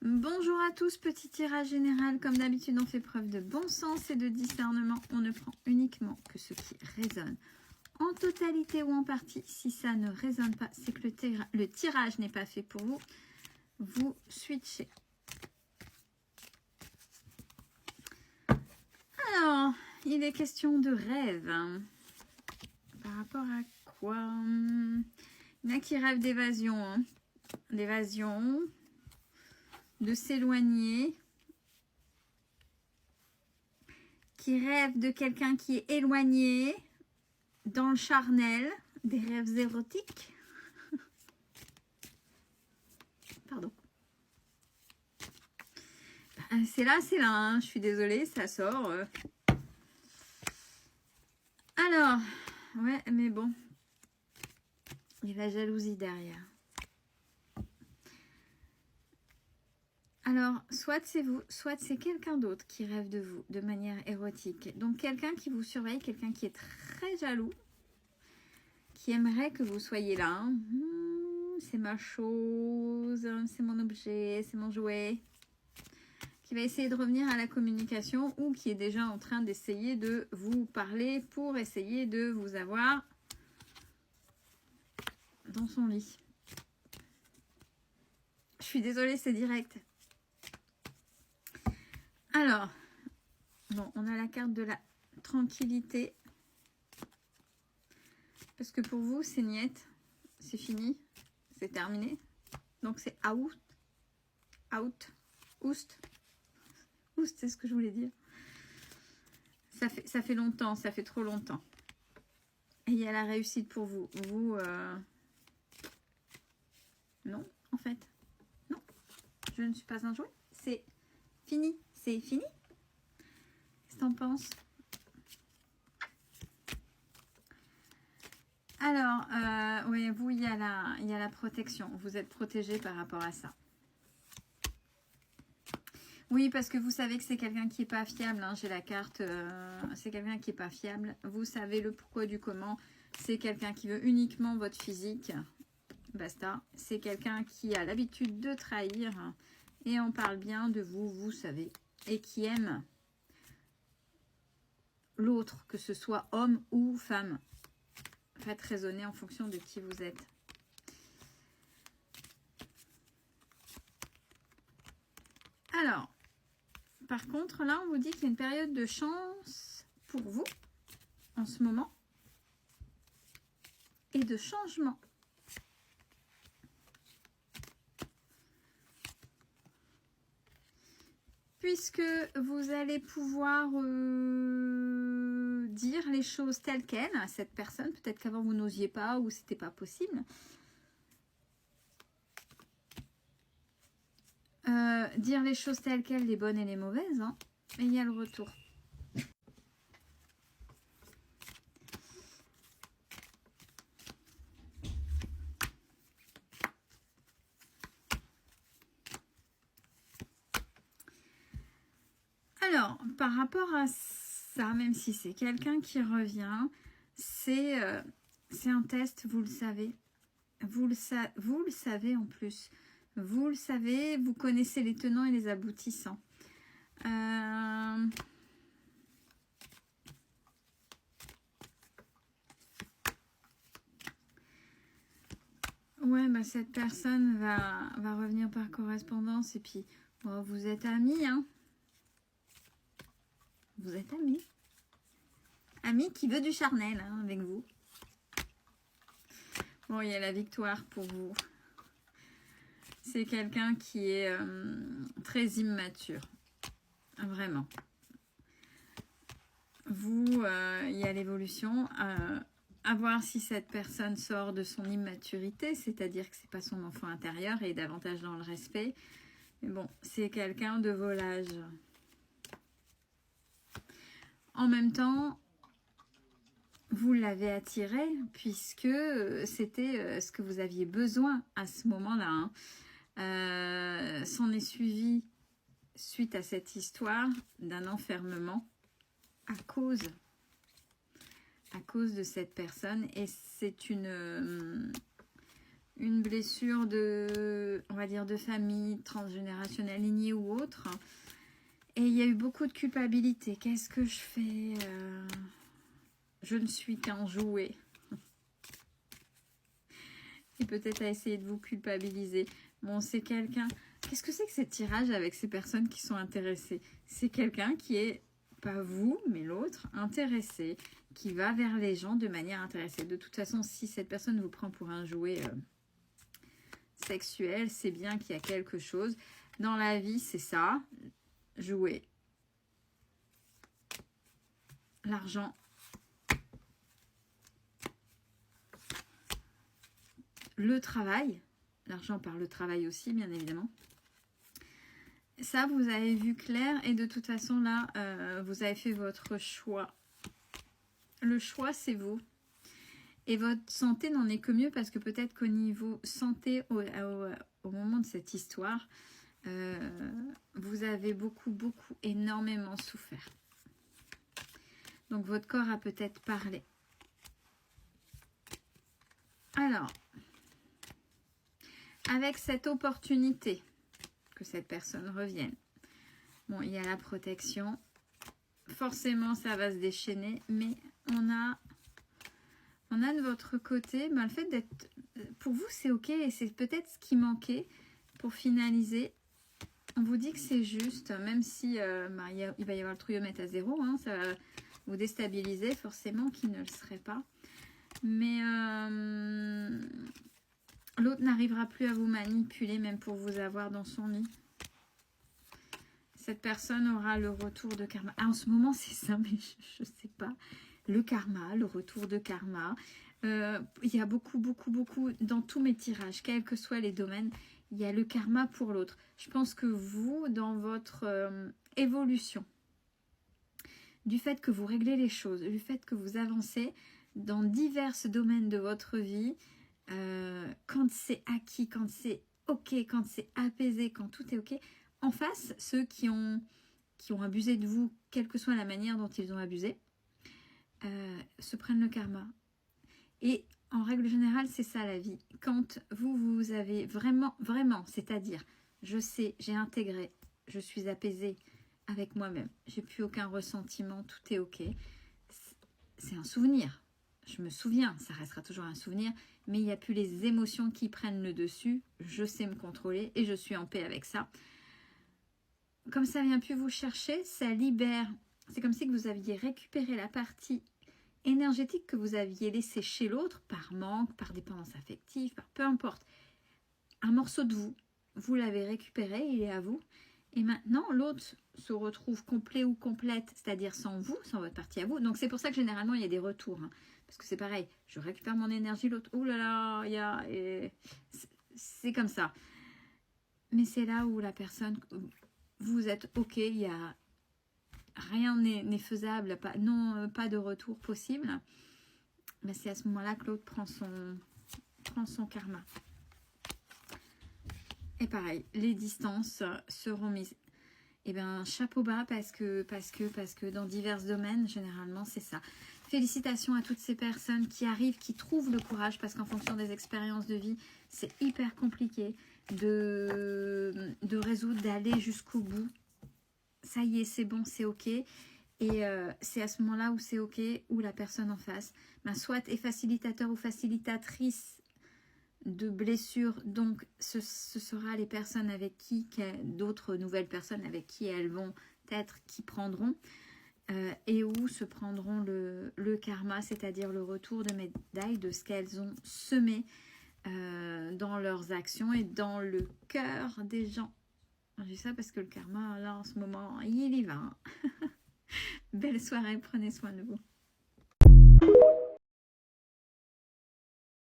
Bonjour à tous, petit tirage général. Comme d'habitude, on fait preuve de bon sens et de discernement. On ne prend uniquement que ce qui résonne en totalité ou en partie. Si ça ne résonne pas, c'est que le tirage n'est pas fait pour vous. Vous switchez. Alors, il est question de rêve. Par rapport à quoi? Il y en a qui rêvent d'évasion. Hein. D'évasion, de s'éloigner. Qui rêvent de quelqu'un qui est éloigné, dans le charnel, des rêves érotiques. Pardon. C'est là, hein. Je suis désolée, ça sort. Alors, ouais, mais bon. Il y a la jalousie derrière. Alors, soit c'est vous, soit c'est quelqu'un d'autre qui rêve de vous de manière érotique. Donc, quelqu'un qui vous surveille, quelqu'un qui est très jaloux, qui aimerait que vous soyez là. C'est ma chose, c'est mon objet, c'est mon jouet. Qui va essayer de revenir à la communication ou qui est déjà en train d'essayer de vous parler pour essayer de vous avoir dans son lit. Je suis désolée, c'est direct. Alors, bon, on a la carte de la tranquillité. Parce que pour vous, c'est niette. C'est fini. C'est terminé. Donc, c'est out. Out. Oust. Oust, c'est ce que je voulais dire. Ça fait longtemps. Ça fait trop longtemps. Et il y a la réussite pour vous. Vous, non, en fait. Non. Je ne suis pas un jouet. C'est fini. C'est fini. Qu'est-ce que t'en penses? Alors, oui, vous, il y a la protection. Vous êtes protégé par rapport à ça. Oui, parce que vous savez que c'est quelqu'un qui n'est pas fiable. Hein. J'ai la carte, c'est quelqu'un qui n'est pas fiable. Vous savez le pourquoi du comment. C'est quelqu'un qui veut uniquement votre physique. Basta. C'est quelqu'un qui a l'habitude de trahir. Et on parle bien de vous, vous savez. Et qui aime l'autre, que ce soit homme ou femme. Faites raisonner en fonction de qui vous êtes. Alors, par contre, là, on vous dit qu'il y a une période de chance pour vous, en ce moment, et de changement. Puisque vous allez pouvoir dire les choses telles quelles à cette personne. Peut-être qu'avant, vous n'osiez pas ou c'était pas possible. Dire les choses telles quelles, les bonnes et les mauvaises. Hein. Et il y a le retour. Alors, par rapport à ça, même si c'est quelqu'un qui revient, c'est un test, vous le savez. Vous le savez en plus. Vous le savez, vous connaissez les tenants et les aboutissants. Ouais, bah cette personne va revenir par correspondance et puis bon, vous êtes amis, hein. Vous êtes amis. Amis qui veut du charnel hein, avec vous. Bon, il y a la victoire pour vous. C'est quelqu'un qui est très immature. Vraiment. Vous, il y a l'évolution. À voir si cette personne sort de son immaturité, c'est-à-dire que c'est pas son enfant intérieur et davantage dans le respect. Mais bon, c'est quelqu'un de vos âges. En même temps, vous l'avez attiré puisque c'était ce que vous aviez besoin à ce moment-là. Hein. S'en est suivi suite à cette histoire d'un enfermement à cause de cette personne et c'est une une blessure de, on va dire, de famille transgénérationnelle, lignée ou autre. Et il y a eu beaucoup de culpabilité. Qu'est-ce que je fais? Je ne suis qu'un jouet. Et peut-être à essayer de vous culpabiliser. Bon, c'est quelqu'un... Qu'est-ce que c'est que ces tirages avec ces personnes qui sont intéressées? C'est quelqu'un qui est, pas vous, mais l'autre, intéressé, qui va vers les gens de manière intéressée. De toute façon, si cette personne vous prend pour un jouet sexuel, c'est bien qu'il y a quelque chose. Dans la vie, c'est ça, jouer. L'argent. Le travail. L'argent par le travail aussi, bien évidemment. Ça, vous avez vu clair et de toute façon, là, vous avez fait votre choix. Le choix, c'est vous. Et votre santé n'en est que mieux parce que peut-être qu'au niveau santé, au moment de cette histoire, vous avez beaucoup, énormément souffert. Donc, votre corps a peut-être parlé. Alors, avec cette opportunité que cette personne revienne, bon, il y a la protection. Forcément, ça va se déchaîner, mais on a de votre côté, ben, le fait d'être... Pour vous, c'est ok, et c'est peut-être ce qui manquait pour finaliser. On vous dit que c'est juste, même si ben, il va y avoir le trouillomètre à 0, hein, ça va vous déstabiliser, forcément, qui ne le serait pas. Mais l'autre n'arrivera plus à vous manipuler, même pour vous avoir dans son lit. Cette personne aura le retour de karma. Ah, en ce moment, c'est ça, mais je ne sais pas. Le karma, le retour de karma. Il y a beaucoup, dans tous mes tirages, quels que soient les domaines, il y a le karma pour l'autre. Je pense que vous, dans votre évolution, du fait que vous réglez les choses, du fait que vous avancez dans divers domaines de votre vie, quand c'est acquis, quand c'est ok, quand c'est apaisé, quand tout est ok, en face, ceux qui ont abusé de vous, quelle que soit la manière dont ils ont abusé, se prennent le karma. Et en règle générale, c'est ça la vie. Quand vous avez vraiment, c'est-à-dire, je sais, j'ai intégré, je suis apaisée avec moi-même, j'ai plus aucun ressentiment, tout est ok, c'est un souvenir. Je me souviens, ça restera toujours un souvenir, mais il n'y a plus les émotions qui prennent le dessus, je sais me contrôler et je suis en paix avec ça. Comme ça ne vient plus vous chercher, ça libère. C'est comme si vous aviez récupéré la partie énergétique que vous aviez laissée chez l'autre par manque, par dépendance affective, par peu importe. Un morceau de vous, vous l'avez récupéré, il est à vous. Et maintenant, l'autre se retrouve complet ou complète, c'est-à-dire sans vous, sans votre partie à vous. Donc c'est pour ça que généralement, il y a des retours. Hein, parce que c'est pareil, je récupère mon énergie, l'autre, oh là là, il y a... C'est comme ça. Mais c'est là où la personne... Vous êtes ok, il y a rien n'est faisable, pas de retour possible. Mais c'est à ce moment-là que l'autre prend son karma. Et pareil, les distances seront mises. Et bien, chapeau bas parce que dans divers domaines, généralement, c'est ça. Félicitations à toutes ces personnes qui arrivent, qui trouvent le courage, parce qu'en fonction des expériences de vie, c'est hyper compliqué de résoudre, d'aller jusqu'au bout. Ça y est, c'est bon, c'est ok. Et c'est à ce moment-là où c'est ok, où la personne en face, ben, soit est facilitateur ou facilitatrice de blessures. Donc, ce sera les personnes avec qui, d'autres nouvelles personnes avec qui elles vont être, qui prendront. Et où se prendront le karma, c'est-à-dire le retour de médaille de ce qu'elles ont semé dans leurs actions et dans le cœur des gens. Je dis ça parce que le karma, là, en ce moment, il y va. Belle soirée, prenez soin de vous.